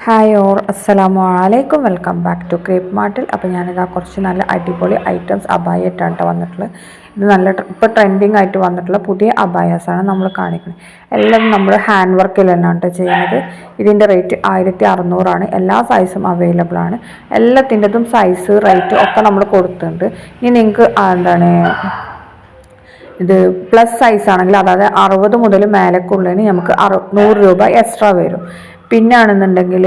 Hi or അസ്സലാമു അലൈക്കും. Welcome back to crepe മാർട്ടിൽ. അപ്പോൾ ഞാനിതാ കുറച്ച് നല്ല അടിപൊളി ഐറ്റംസ് അബായായിട്ടാണ് വന്നിട്ടുള്ളത്. ഇത് നല്ല ഇപ്പോൾ ട്രെൻഡിങ് ആയിട്ട് വന്നിട്ടുള്ള പുതിയ അബായാസാണ് നമ്മൾ കാണിക്കുന്നത്. എല്ലാം നമ്മൾ ഹാൻഡ് വർക്കിൽ തന്നെയാണ് ചെയ്യുന്നത്. ഇതിൻ്റെ റേറ്റ് 1600 എല്ലാ സൈസും അവൈലബിൾ ആണ്. എല്ലാത്തിൻ്റെതും സൈസ് റേറ്റ് ഒക്കെ നമ്മൾ കൊടുത്തിട്ടുണ്ട്. ഇനി നിങ്ങൾക്ക് ഇത് പ്ലസ് സൈസ് ആണെങ്കിൽ അതായത് 60 മുതൽ മേലേക്കുള്ളതിന് നമുക്ക് 100 രൂപ എക്സ്ട്രാ വരും. പിന്നാണെന്നുണ്ടെങ്കിൽ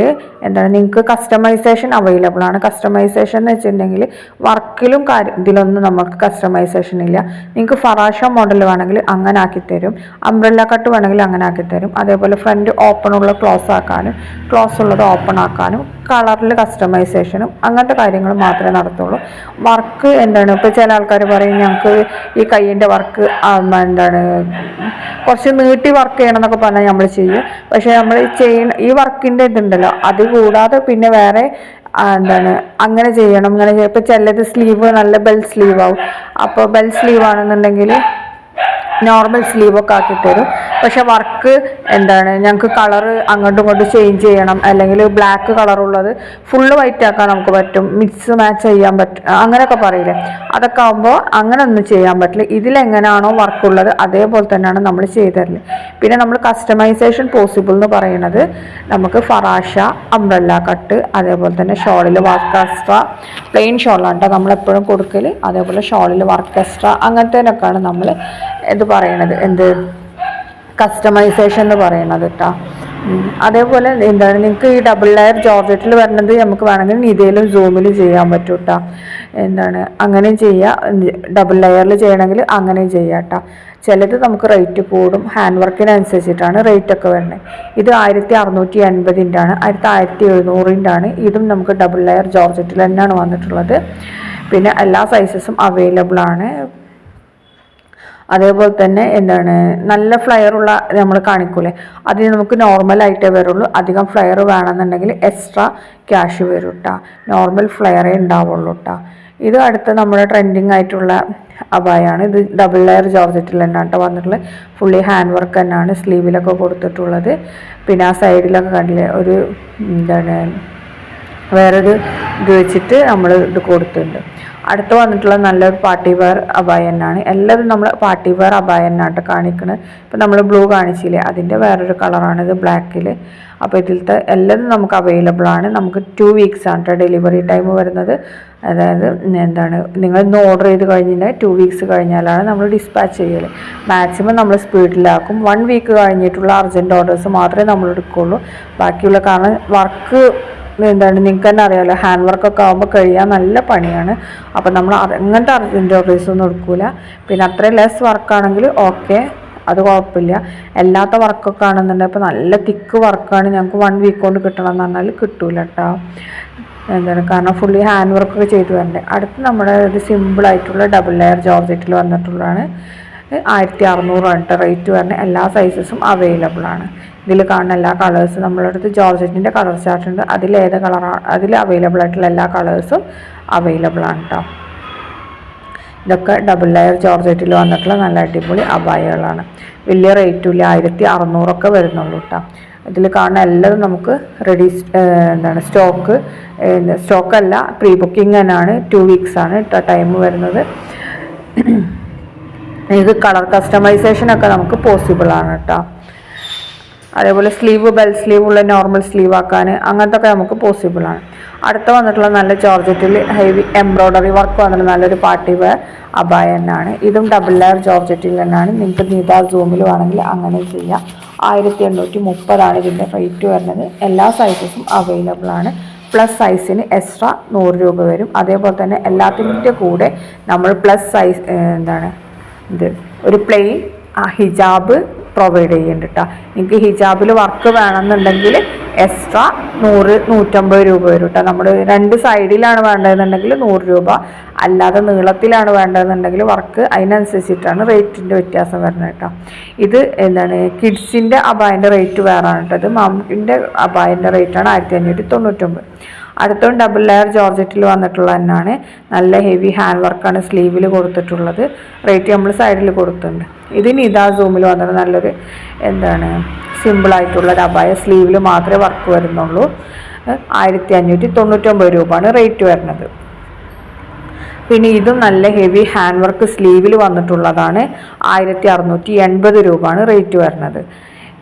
നിങ്ങൾക്ക് കസ്റ്റമൈസേഷൻ അവൈലബിൾ ആണ്. കസ്റ്റമൈസേഷൻ എന്ന് വെച്ചിട്ടുണ്ടെങ്കിൽ വർക്കിലും ഇതിലൊന്നും നമുക്ക് കസ്റ്റമൈസേഷൻ ഇല്ല. നിങ്ങൾക്ക് ഫറാഷ മോഡൽ വേണമെങ്കിൽ അങ്ങനെ ആക്കിത്തരും, അംബ്രല്ല കട്ട് വേണമെങ്കിൽ അങ്ങനെ ആക്കിത്തരും. അതേപോലെ ഫ്രണ്ട് ഓപ്പൺ ഉള്ള ക്ലോസ് ആക്കാനും ക്ലോസ് ഉള്ളത് ഓപ്പൺ ആക്കാനും കളറിൽ കസ്റ്റമൈസേഷനും അങ്ങനത്തെ കാര്യങ്ങൾ മാത്രമേ നടത്തുള്ളൂ. വർക്ക് ഇപ്പോൾ ചില ആൾക്കാർ പറയും ഞങ്ങൾക്ക് ഈ കയ്യിൻ്റെ വർക്ക് കുറച്ച് നീട്ടി വർക്ക് ചെയ്യണം എന്നൊക്കെ പറഞ്ഞാൽ നമ്മൾ ചെയ്യും. പക്ഷേ നമ്മൾ ഈ വർക്കിൻ്റെ ഇതുണ്ടല്ലോ, അത് കൂടാതെ പിന്നെ വേറെ അങ്ങനെ ചെയ്യണം. ഇപ്പോൾ ചിലത് സ്ലീവ് നല്ല ബെൽ സ്ലീവ് ആവും. അപ്പോൾ ബെൽ സ്ലീവ് ആണെന്നുണ്ടെങ്കിൽ നോർമൽ സ്ലീവൊക്കെ ആക്കിത്തരും. പക്ഷെ വർക്ക് ഞങ്ങൾക്ക് കളറ് അങ്ങോട്ടും ഇങ്ങോട്ടും ചേഞ്ച് ചെയ്യണം, അല്ലെങ്കിൽ ബ്ലാക്ക് കളറുള്ളത് ഫുള്ള് വൈറ്റ് ആക്കാൻ നമുക്ക് പറ്റും, മിക്സ് മാച്ച് ചെയ്യാൻ പറ്റും, അങ്ങനെയൊക്കെ പറയില്ലേ. അതൊക്കെ ആകുമ്പോൾ അങ്ങനെ ഒന്നും ചെയ്യാൻ പറ്റില്ല. ഇതിലെങ്ങനെയാണോ വർക്കുള്ളത് അതേപോലെ തന്നെയാണ് നമ്മൾ ചെയ്തരല്. പിന്നെ നമ്മൾ കസ്റ്റമൈസേഷൻ പോസിബിൾ എന്ന് പറയുന്നത് നമുക്ക് ഫറാഷ, അംബ്രല്ല കട്ട്, അതേപോലെ തന്നെ ഷോളിൽ വർക്ക് എക്സ്ട്രാ, പ്ലെയിൻ ഷോളാണ് നമ്മളെപ്പോഴും കൊടുക്കൽ. അതേപോലെ ഷോളിൽ വർക്ക് എക്സ്ട്രാ അങ്ങനത്തേനൊക്കെയാണ് നമ്മൾ പറയണത് കസ്റ്റമൈസേഷൻ എന്ന് പറയണത് കേട്ടോ. അതേപോലെ നിങ്ങൾക്ക് ഈ ഡബിൾ ലെയർ ജോർജറ്റിൽ വരുന്നത് നമുക്ക് വേണമെങ്കിൽ നിതയിലും സൂമിലും ചെയ്യാൻ പറ്റും കേട്ടോ. അങ്ങനെയും ചെയ്യാം. ഡബിൾ ലെയറിൽ ചെയ്യണമെങ്കിൽ അങ്ങനെയും ചെയ്യാം കേട്ടോ. ചിലത് നമുക്ക് റേറ്റ് കൂടും, ഹാൻഡ് വർക്കിനനുസരിച്ചിട്ടാണ് റേറ്റ് ഒക്കെ വരുന്നത്. ഇത് 1680 ആണ്, 1700 ഇതും നമുക്ക് ഡബിൾ ലെയർ ജോർജറ്റിൽ തന്നെയാണ് വന്നിട്ടുള്ളത്. പിന്നെ എല്ലാ സൈസസും അവൈലബിൾ ആണ്. അതേപോലെ തന്നെ നല്ല ഫ്ലയറുള്ള നമ്മൾ കാണിക്കൂലേ, അതിന് നമുക്ക് നോർമലായിട്ടേ വരുള്ളൂ. അധികം ഫ്ലയർ വേണമെന്നുണ്ടെങ്കിൽ എക്സ്ട്രാ ക്യാഷ് വരും കേട്ടോ. നോർമൽ ഫ്ലയറേ ഉണ്ടാവുള്ളൂ കേട്ടോ. ഇത് അടുത്ത് നമ്മുടെ ട്രെൻഡിങ് ആയിട്ടുള്ള അബായാണ്. ഇത് ഡബിൾ ലെയർ ജോർജറ്റിൽ തന്നെയാണ് വന്നിട്ടുള്ളത്. ഫുള്ളി ഹാൻഡ് വർക്ക് തന്നെയാണ് സ്ലീവിലൊക്കെ കൊടുത്തിട്ടുള്ളത്. പിന്നെ ആ സൈഡിലൊക്കെ കണ്ടില്ലേ ഒരു വേറൊരു ഇത് വെച്ചിട്ട് നമ്മൾ ഇത് കൊടുത്തിട്ടുണ്ട്. അടുത്ത് വന്നിട്ടുള്ള നല്ലൊരു പാർട്ടി വെയർ അബായ തന്നെയാണ്. എല്ലാവരും നമ്മൾ പാർട്ടി വെയർ അബായ തന്നെയാണ് കാണിക്കുന്നത്. ഇപ്പോൾ നമ്മൾ ബ്ലൂ കാണിച്ചില്ലേ, അതിൻ്റെ വേറൊരു കളറാണിത് ബ്ലാക്കിൽ. അപ്പോൾ ഇതിലത്തെ എല്ലാതും നമുക്ക് അവൈലബിൾ ആണ്. നമുക്ക് 2 വീക്സ് ആണ് ഡെലിവറി ടൈം വരുന്നത്. അതായത് നിങ്ങൾ ഇന്ന് ഓർഡർ ചെയ്ത് കഴിഞ്ഞാൽ 2 വീക്സ് കഴിഞ്ഞാലാണ് നമ്മൾ ഡിസ്പാച്ച് ചെയ്യൽ. മാക്സിമം നമ്മൾ സ്പീഡിലാക്കും. 1 വീക്ക് കഴിഞ്ഞിട്ടുള്ള അർജൻറ്റ് ഓർഡേഴ്സ് മാത്രമേ നമ്മൾ എടുക്കുകയുള്ളൂ. ബാക്കിയുള്ള കാരണം വർക്ക് നിങ്ങൾക്ക് തന്നെ അറിയാമല്ലോ, ഹാൻഡ് വർക്കൊക്കെ ആകുമ്പോൾ കഴിയാൻ നല്ല പണിയാണ്. അപ്പോൾ നമ്മൾ അങ്ങനത്തെ അർജൻറ്റ് ഓർഡേഴ്സ് ഒന്നും എടുക്കില്ല. പിന്നെ അത്രയും ലെസ് വർക്കാണെങ്കിൽ ഓക്കെ, അത് കുഴപ്പമില്ല. അല്ലാത്ത വർക്കൊക്കെ ആണെന്നുണ്ടെങ്കിൽ ഇപ്പോൾ നല്ല തിക്ക് വർക്കാണ് ഞങ്ങൾക്ക് 1 വീക്ക് കൊണ്ട് കിട്ടണം എന്ന് പറഞ്ഞാൽ കിട്ടൂല കേട്ടോ. കാരണം ഫുള്ളി ഹാൻഡ് വർക്കൊക്കെ ചെയ്ത് വരണ്ടേ. അടുത്ത് നമ്മുടെ ഒരു സിമ്പിളായിട്ടുള്ള ഡബിൾ ലെയർ ജോർജറ്റിൽ വന്നിട്ടുള്ളതാണ്. 1600 റേറ്റ് വരുന്നത്. എല്ലാ സൈസസും അവൈലബിൾ ആണ്. ഇതിൽ കാണുന്ന എല്ലാ കളേഴ്സും നമ്മളെ അടുത്ത് ജോർജറ്റിൻ്റെ കളർ ചാർട്ട് ഉണ്ട്. അതിലേത് കളറാണ് അതിൽ അവൈലബിൾ ആയിട്ടുള്ള എല്ലാ കളേഴ്സും അവൈലബിൾ ആണ് കേട്ടോ. ഇതൊക്കെ ഡബിൾ ലെയർ ജോർജറ്റിൽ വന്നിട്ടുള്ള നല്ല അടിപൊളി അബായകളാണ്. വലിയ റേറ്റും ഇല്ല, 1600 വരുന്നുള്ളൂ കേട്ടോ. ഇതിൽ കാണുന്ന എല്ലാതും നമുക്ക് റെഡി സ്റ്റോക്കല്ല, പ്രീ ബുക്കിംഗ് തന്നെയാണ്. 2 വീക്സ് ആണ് ടൈം വരുന്നത്. ഇത് കളർ കസ്റ്റമൈസേഷനൊക്കെ നമുക്ക് പോസിബിൾ ആണ് കേട്ടോ. അതേപോലെ സ്ലീവ് ബെൽ സ്ലീവ് ഉള്ള നോർമൽ സ്ലീവ് ആക്കാൻ അങ്ങനത്തെ ഒക്കെ നമുക്ക് പോസിബിൾ ആണ്. അടുത്ത വന്നിട്ടുള്ള നല്ല ജോർജറ്റിൽ ഹെവി എംബ്രോയ്ഡറി വർക്ക് വന്നിട്ടുള്ള നല്ലൊരു പാർട്ടി വെയർ അബായ തന്നെയാണ്. ഇതും ഡബിൾ ലെയർ ജോർജറ്റിൽ തന്നെയാണ്. നിങ്ങൾക്ക് നിത സൂമിൽ വേണമെങ്കിൽ അങ്ങനെ ചെയ്യാം. 1830 ഇതിൻ്റെ റേറ്റ് വരുന്നത്. എല്ലാ സൈസസും അവൈലബിൾ ആണ്. പ്ലസ് സൈസിന് എക്സ്ട്രാ 100 രൂപ വരും. അതേപോലെ തന്നെ എല്ലാത്തിൻ്റെ കൂടെ നമ്മൾ പ്ലസ് സൈസ് ഒരു പ്ലെയിൻ ഹിജാബ് പ്രൊവൈഡ് ചെയ്യുന്നുണ്ട് കേട്ടോ. നിങ്ങൾക്ക് ഹിജാബിൽ വർക്ക് വേണമെന്നുണ്ടെങ്കിൽ എക്സ്ട്രാ 100-150 രൂപ വരും കേട്ടോ. നമ്മൾ 2 സൈഡിലാണ് വേണ്ടതെന്നുണ്ടെങ്കിൽ 100 രൂപ, അല്ലാതെ നീളത്തിലാണ് വേണ്ടതെന്നുണ്ടെങ്കിൽ വർക്ക് അതിനനുസരിച്ചിട്ടാണ് റേറ്റിൻ്റെ വ്യത്യാസം വരുന്നത് കേട്ടോ. ഇത് കിഡ്സിൻ്റെ അബായൻ്റെ റേറ്റ് വേറെ ആണ് കേട്ടോ. ഇത് മാമിൻ്റെ അബായൻ്റെ റേറ്റാണ് 1599. അടുത്തും ഡബിൾ ലെയർ ജോർജറ്റിൽ വന്നിട്ടുള്ള തന്നെയാണ്. നല്ല ഹെവി ഹാൻഡ് വർക്കാണ് സ്ലീവിൽ കൊടുത്തിട്ടുള്ളത്. റേറ്റ് നമ്മൾ സൈഡിൽ കൊടുത്തിട്ടുണ്ട്. ഇത് നിത സൂമിൽ വന്നിട്ട് നല്ലൊരു സിമ്പിളായിട്ടുള്ളൊരു അബായ. സ്ലീവിൽ മാത്രമേ വർക്ക് വരുന്നുള്ളൂ. 1599 രൂപയാണ് റേറ്റ് വരുന്നത്. പിന്നെ ഇതും നല്ല ഹെവി ഹാൻഡ് വർക്ക് സ്ലീവിൽ വന്നിട്ടുള്ളതാണ്. 1680 രൂപയാണ് റേറ്റ് വരുന്നത്.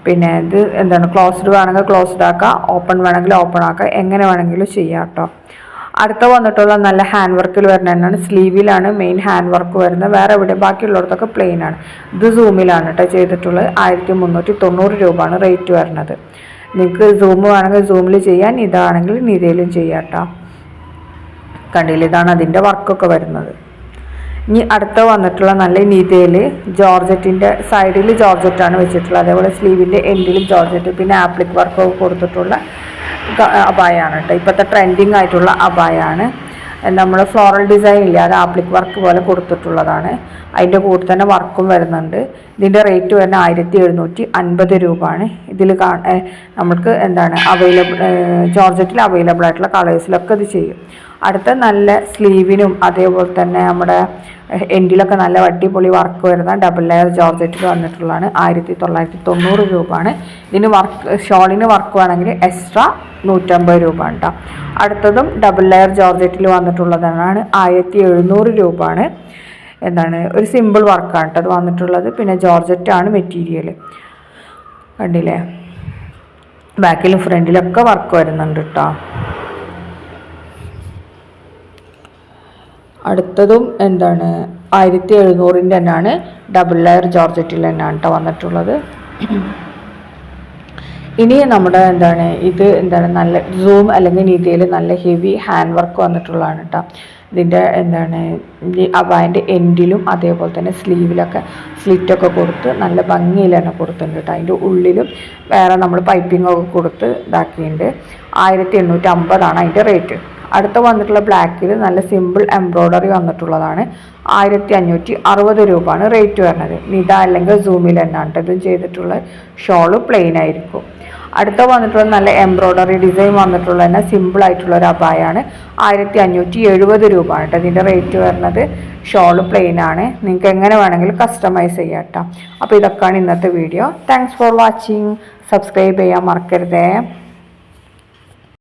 പിന്നെ ഇത് എന്താണ്, ക്ലോസ്ഡ് വേണമെങ്കിൽ ക്ലോസ്ഡ് ആക്കാം, ഓപ്പൺ വേണമെങ്കിൽ ഓപ്പൺ ആക്കാം, എങ്ങനെ വേണമെങ്കിലും ചെയ്യാം കേട്ടോ. അടുത്ത വന്നിട്ടുള്ള നല്ല ഹാൻഡ് വർക്കിൽ വരുന്ന തന്നെയാണ്. സ്ലീവിലാണ് മെയിൻ ഹാൻഡ് വർക്ക് വരുന്നത്, വേറെ എവിടെ ബാക്കിയുള്ളിടത്തൊക്കെ പ്ലെയിൻ ആണ്. ഇത് സൂമിലാണ് കേട്ടോ ചെയ്തിട്ടുള്ളത്. 1390 രൂപയാണ് റേറ്റ് വരുന്നത്. നിങ്ങൾക്ക് സൂം വേണമെങ്കിൽ സൂമിൽ ചെയ്യാൻ, ഇതാണെങ്കിൽ നിതയിലും ചെയ്യാം കേട്ടോ. കണ്ടില്ല, ഇതാണ് അതിൻ്റെ വർക്കൊക്കെ വരുന്നത്. ഇനി അടുത്ത വന്നിട്ടുള്ള നല്ല നിതയിൽ ജോർജറ്റിൻ്റെ സൈഡിൽ ജോർജറ്റാണ് വെച്ചിട്ടുള്ളത്, അതേപോലെ സ്ലീവിൻ്റെ എൻഡിലും ജോർജറ്റ്, പിന്നെ ആപ്ലിക് വർക്കൊക്കെ കൊടുത്തിട്ടുള്ള അബായാണ് കേട്ടോ. ഇപ്പോഴത്തെ ട്രെൻഡിങ് ആയിട്ടുള്ള അബായാണ്. നമ്മൾ ഫ്ലോറൽ ഡിസൈൻ ഇല്ല, അത് ആപ്ലിക് വർക്ക് പോലെ കൊടുത്തിട്ടുള്ളതാണ്. അതിൻ്റെ കൂടെ തന്നെ വർക്കും വരുന്നുണ്ട്. ഇതിൻ്റെ റേറ്റ് വരുന്നത് 1750 രൂപയാണ്. ഇതിൽ നമുക്ക് എന്താണ് അവൈലബിൾ, ജോർജറ്റിൽ അവൈലബിൾ ആയിട്ടുള്ള കളേഴ്സിലൊക്കെ ഇത് ചെയ്യും. അടുത്ത നല്ല സ്ലീവിനും അതേപോലെ തന്നെ നമ്മുടെ എൻഡിലൊക്കെ നല്ല അടിപൊളി വർക്ക് വരുന്ന ഡബിൾ ലെയർ ജോർജറ്റിൽ വന്നിട്ടുള്ളതാണ്. 1990 രൂപയാണ്. ഇതിന് വർക്ക്, ഷോളിന് വർക്ക് വേണമെങ്കിൽ എക്സ്ട്രാ 150 രൂപ കേട്ടോ. അടുത്തതും ഡബിൾ ലെയർ ജോർജറ്റിൽ വന്നിട്ടുള്ളതാണ്. 1700 രൂപയാണ്. എന്താണ്, ഒരു സിമ്പിൾ വർക്കാണ് കേട്ടോ അത് വന്നിട്ടുള്ളത്. പിന്നെ ജോർജറ്റാണ് മെറ്റീരിയൽ, കണ്ടില്ലേ. ബാക്കിലും ഫ്രണ്ടിലൊക്കെ വർക്ക് വരുന്നുണ്ട് കേട്ടോ. അടുത്തതും എന്താണ് 1700 തന്നെയാണ്, ഡബിൾ ലെയർ ജോർജറ്റിൽ തന്നെയാണ് കേട്ടോ വന്നിട്ടുള്ളത്. ഇനി നമ്മുടെ എന്താണ് ഇത് എന്താണ് നല്ല സൂം അല്ലെങ്കിൽ നിതയിൽ നല്ല ഹെവി ഹാൻഡ് വർക്ക് വന്നിട്ടുള്ളതാണ് കേട്ടോ. ഇതിൻ്റെ എന്താണ് അബായൻ്റെ എൻഡിലും അതേപോലെ തന്നെ സ്ലീവിലൊക്കെ സ്ലിറ്റൊക്കെ കൊടുത്ത് നല്ല ഭംഗിയിൽ തന്നെ കൊടുത്തിട്ടുണ്ട് കേട്ടോ. അതിൻ്റെ ഉള്ളിലും വേറെ നമ്മൾ പൈപ്പിങ്ങൊക്കെ കൊടുത്ത് ഇതാക്കിയിട്ടുണ്ട്. 1850 അതിൻ്റെ റേറ്റ്. അടുത്ത വന്നിട്ടുള്ള ബ്ലാക്കിൽ നല്ല സിമ്പിൾ എംബ്രോയ്ഡറി വന്നിട്ടുള്ളതാണ്. 1560 രൂപയാണ് റേറ്റ് വരുന്നത്. നിത അല്ലെങ്കിൽ സൂമിൽ തന്നെയാണ് ഇതും ചെയ്തിട്ടുള്ള. ഷോള് പ്ലെയിൻ ആയിരിക്കും. അടുത്ത വന്നിട്ടുള്ള നല്ല എംബ്രോയ്ഡറി ഡിസൈൻ വന്നിട്ടുള്ള തന്നെ സിമ്പിൾ ആയിട്ടുള്ള ഒരു അബായാണ്. 1570 രൂപയാണ് കേട്ടോ ഇതിൻ്റെ റേറ്റ് വരുന്നത്. ഷോള് പ്ലെയിൻ ആണ്. നിങ്ങൾക്ക് എങ്ങനെ വേണമെങ്കിലും കസ്റ്റമൈസ് ചെയ്യാം കേട്ടോ. അപ്പോൾ ഇതൊക്കെയാണ് ഇന്നത്തെ video. Thanks for watching. Subscribe ചെയ്യാൻ മറക്കരുതേ.